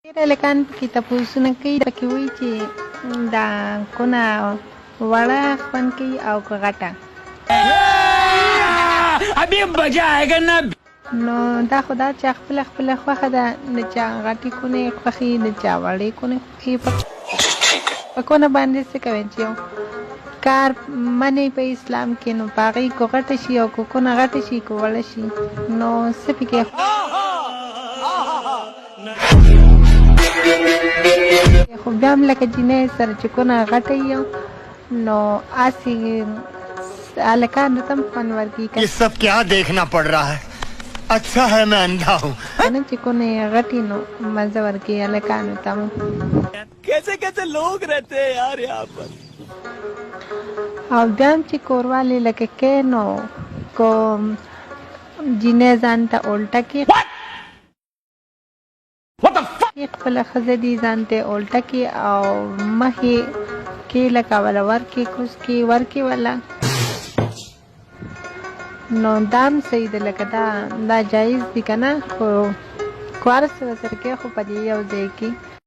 ډېر هلکان پکې تپوسونه کوي پکې وایي چې دا کونه وړه خوند کوي او که غټه نو دا خو دا چې خپله خوښه ده د چا غټې کونې خوښي د چا وړې کونې خوښي په کونه باندې څه کوي چې یو کار منې په اسلام کې نو په هغې که غټه شي او که کونه غټه شي که وړه شي نو څه پکې خو بیا هم لکه جینۍ سره چې کونه غټه وي نو هسې هلکانو ته هم خوند ورکوي ये सब क्या देखना पड़ रहा है अच्छा है मैं अंधा हूँ کنه چې کونه یې غټې نو مزه ورکوي هلکانو ته هم कैसे कैसे लोग रहते हैं यार यहाँ पर او بیا هم چې کوروالی لکه کې نو کو جینۍ ځان ته الټه کړي خپله ښځه دي ځان ته الټه کړي او مخې کې لکه وله ورکې کوز کې ورکې وله نو دا هم صحیح ده لکه دا جایز دي که نه خو هر څه ورسره کوي خو په دې یو ځای کې